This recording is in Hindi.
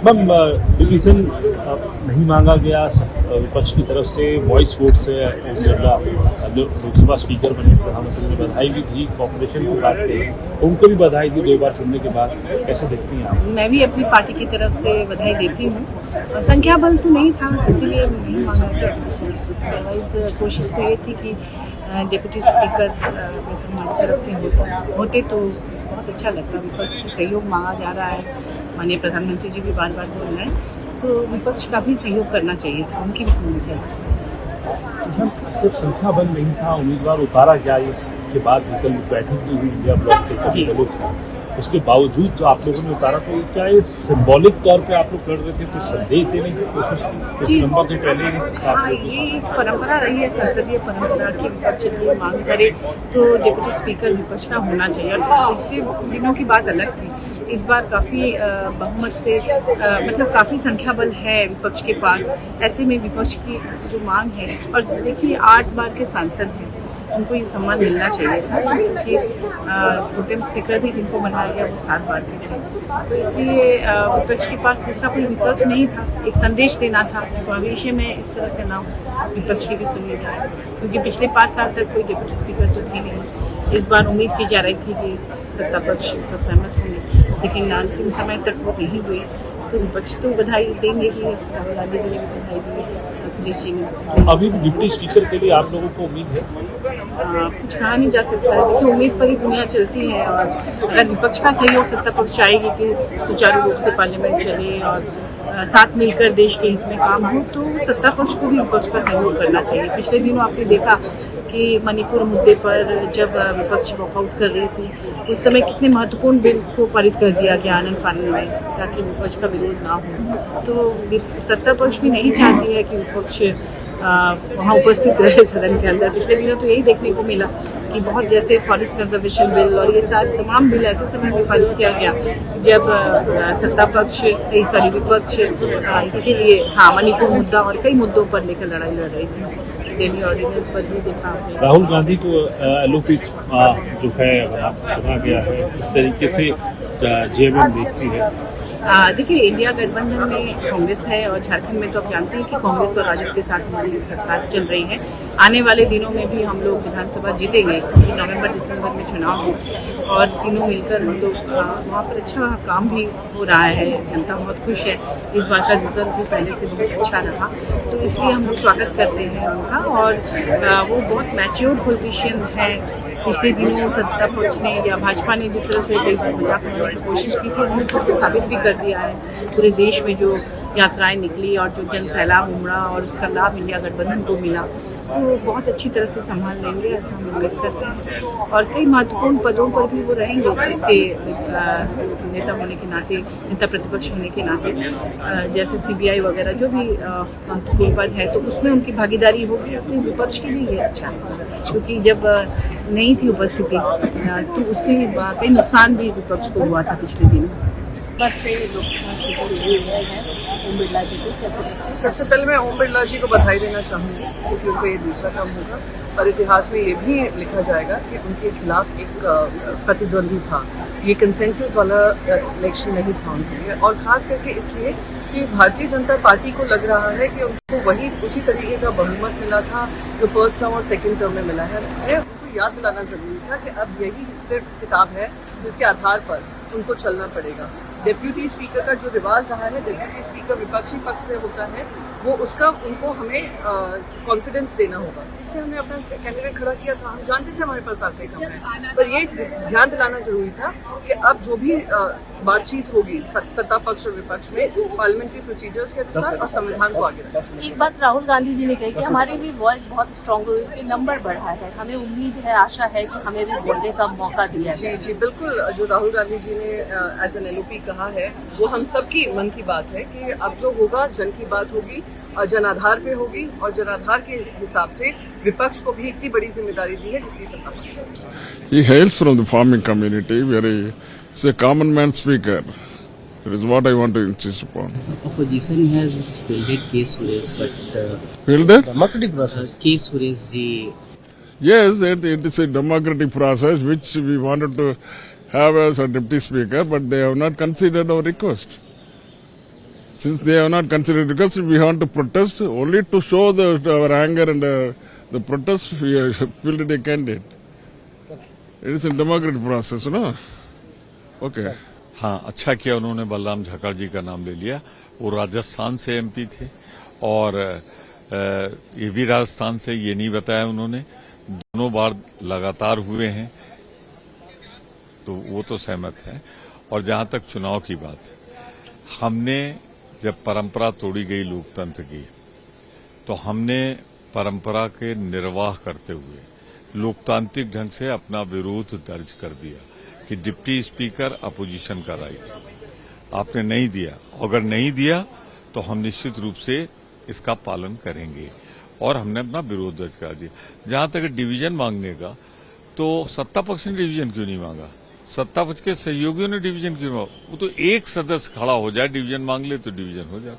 मैम डिवीजन नहीं मांगा गया विपक्ष की तरफ से, वॉइस वोट से ओम बिरला लोकसभा स्पीकर बने, प्रधानमंत्री ने बधाई भी दी, कॉर्पोरेशन की बात कही, उनको भी बधाई दी 2 बार चुनने के बाद। कैसे देखती हैं आप? मैं भी अपनी पार्टी की तरफ से बधाई देती हूँ। संख्या बल तो नहीं था, इसीलिए नहीं मांगा गया। अदरवाइज कोशिश तो ये थी कि डिप्टी स्पीकर हमारी तरफ से होते तो बहुत अच्छा लगता। विपक्ष से सहयोग मांगा जा रहा है, माननीय प्रधानमंत्री जी भी बार बार बोल रहे हैं, तो विपक्ष का भी सहयोग करना चाहिए था, उनकी भी सुननी चाहिए। जब संख्या बल नहीं था, उम्मीदवार उतारा गया, इसके बाद कल बैठक भी हुई इंडिया ब्लॉक के सभी दलों की, उसके बावजूद जो आप लोगों ने उतारा, तो क्या ये सिंबॉलिक तौर पे आप लोग कर रहे थे, कुछ संदेश देने की कोशिश की? नंबर के पहले हाँ, ये एक परंपरा रही है, संसदीय परंपरा की विपक्ष की मांग करे तो डिप्टी स्पीकर विपक्ष का होना चाहिए। और पिछले दिनों की बात अलग थी, इस बार काफ़ी बहुमत से मतलब काफ़ी संख्या बल है विपक्ष के पास। ऐसे में विपक्ष की जो मांग है, और देखिए 8 बार के सांसद हैं, उनको ये सम्मान मिलना चाहिए था, क्योंकि प्रोटेम स्पीकर भी जिनको बनाया गया वो 7 बार के थे। तो इसलिए विपक्ष के पास दूसरा कोई विकल्प नहीं था, एक संदेश देना था कि भविष्य में इस तरह से ना हो, विपक्ष की भी सुनी जाए, क्योंकि पिछले 5 साल तक कोई डिप्टी स्पीकर तो थी नहीं। इस बार उम्मीद की जा रही थी कि सत्ता पक्ष इस पर सहमत होंगे, लेकिन अंतिम समय तक वो नहीं हुई। तो विपक्ष तो बधाई देंगे ही, राहुल गांधी जी ने भी बधाई दी, अखिलेश जी ने। अभी डिप्टी स्पीकर के लिए आप लोगों को उम्मीद है? कुछ कहा नहीं जा सकता है, देखिए उम्मीद पर ही दुनिया चलती है, और अगर विपक्ष का सहयोग सत्ता पक्ष चाहेगी कि सुचारू रूप से पार्लियामेंट चले और साथ मिलकर देश के हित में काम हो, तो सत्ता पक्ष को भी विपक्ष का सहयोग करना चाहिए। पिछले दिनों आपने देखा कि मणिपुर मुद्दे पर जब विपक्ष वॉकआउट कर रही थी, उस समय कितने महत्वपूर्ण बिल्स को पारित कर दिया गया आनंद फानन में, ताकि विपक्ष का विरोध ना हो। तो सत्ता पक्ष भी नहीं चाहती है कि विपक्ष वहाँ उपस्थित रहे सदन के अंदर। पिछले दिनों तो यही देखने को मिला कि बहुत जैसे फॉरेस्ट कंजर्वेशन बिल और ये सारे तमाम बिल ऐसे समय में पारित किया गया जब सत्ता पक्ष विपक्ष इसके लिए मणिपुर मुद्दा और कई मुद्दों पर लेकर लड़ाई लड़ रही थी। दिल्ली ऑर्डिनेंस पर भी देखा आपने। राहुल गांधी को एलओपी जो है चुना गया है, इस तरीके से जेएमएम देखती है? देखिए, इंडिया गठबंधन में कांग्रेस है, और झारखंड में तो आप जानते हैं कि कांग्रेस और राजद के साथ हमारी सरकार चल रही है। आने वाले दिनों में भी हम लोग विधानसभा जीतेंगे, क्योंकि नवंबर दिसंबर में चुनाव हो, और तीनों मिलकर हम लोग वहाँ पर अच्छा काम भी हो रहा है, जनता बहुत खुश है। इस बार का रिजल्ट भी पहले से बहुत अच्छा रहा, तो इसलिए हम लोग स्वागत करते हैं उनका। और वो बहुत मैच्योर पॉलिटिशियन है। पिछले दिनों सत्ता पक्ष ने या भाजपा ने जिस तरह से कई बार मजाक बनाने की कोशिश की थी, उन्होंने खुद साबित भी कर दिया है। पूरे देश में जो यात्राएं निकली और जो जन सैलाब उमड़ा और उसका लाभ इंडिया गठबंधन को मिला, तो बहुत अच्छी तरह से संभाल लेंगे, ऐसा हम उम्मीद करते हैं। और कई महत्वपूर्ण पदों पर भी वो रहेंगे, इसके नेता होने के नाते, नेता प्रतिपक्ष होने के नाते, जैसे सीबीआई वगैरह जो भी महत्वपूर्ण पद है, तो उसमें उनकी भागीदारी होगी। इससे विपक्ष के लिए ये अच्छा है, क्योंकि जब नहीं थी उपस्थिति तो उससे कई नुकसान भी विपक्ष को हुआ था पिछले दिनों। से लोकसभा स्पीकर हुए हैं ओम बिरला जी को, कैसे देखते हैं? सबसे पहले मैं ओम बिरला जी को बधाई देना चाहूँगी, क्योंकि उनको ये दूसरा काम होगा, और इतिहास में ये भी लिखा जाएगा कि उनके खिलाफ एक प्रतिद्वंदी था। ये कंसेंसस वाला इलेक्शन नहीं था उनके लिए, और ख़ास करके इसलिए कि भारतीय जनता पार्टी को लग रहा है कि उनको वही उसी तरीके का बहुमत मिला था जो फर्स्ट टर्म और सेकेंड टर्म में मिला है। उनको याद दिलाना ज़रूरी था कि अब यही सिर्फ किताब है जिसके आधार पर उनको चलना पड़ेगा। डिप्यूटी स्पीकर का जो रिवाज रहा है, डिप्यूटी स्पीकर विपक्षी पक्ष से होता है, वो उसका उनको हमें कॉन्फिडेंस देना होगा। इसलिए हमने अपना कैंडिडेट खड़ा किया था। हम जानते थे हमारे पास आखिरी कम है, पर ये ध्यान दिलाना जरूरी था कि अब जो भी बातचीत होगी सत्ता पक्ष और विपक्ष में, पार्लियामेंट्री प्रोसीजर्स के अनुसार और संविधान को आगे रखना। एक बात राहुल गांधी जी ने कही कि हमारी भी वॉइस बहुत स्ट्रांग हुई, कि नंबर बढ़ा है, हमें उम्मीद है, आशा है कि हमें भी बोलने का मौका दिया जाए। जी बिल्कुल, जो राहुल गांधी जी ने एज एन एलओपी कहा है, वो हम सबकी मन की बात है कि अब जो होगा जन की बात होगी, और जनाधार पे होगी, और जनाधार के हिसाब से विपक्ष को भी इतनी बड़ी जिम्मेदारी दी है जितनी सत्ता पक्ष है। He hails from the farming community, it's a common man speaker. That is what I want to insist upon. Opposition has fielded K. Suresh, but Fielded? democratic process. K. Suresh ji. Yes, it is a democratic process which we wanted to have as a deputy speaker, but they have not considered our request. Since they have not considered, because we want to protest, only to show our anger and the protest, we have fielded a candidate. It is a democratic process, no? Okay. हाँ, अच्छा किया उन्होंने बलराम झाकड़ जी का नाम ले लिया। वो राजस्थान से एमपी थे और ये भी राजस्थान से, ये नहीं बताया उन्होंने। दोनों बार लगातार हुए हैं, तो वो तो सहमत है। और जहां तक चुनाव की बात है, हमने जब परंपरा तोड़ी गई लोकतंत्र की, तो हमने परंपरा के निर्वाह करते हुए लोकतांत्रिक ढंग से अपना विरोध दर्ज कर दिया कि डिप्टी स्पीकर अपोजिशन का राइट आपने नहीं दिया। अगर नहीं दिया तो हम निश्चित रूप से इसका पालन करेंगे, और हमने अपना विरोध दर्ज कर दिया। जहां तक डिवीजन मांगने का, तो सत्ता पक्ष ने डिवीजन क्यों नहीं मांगा? सत्ता पक्ष के सहयोगियों ने डिवीजन क्यों मांगा? वो तो एक सदस्य खड़ा हो जाए, डिवीजन मांग ले तो डिवीजन हो जाए।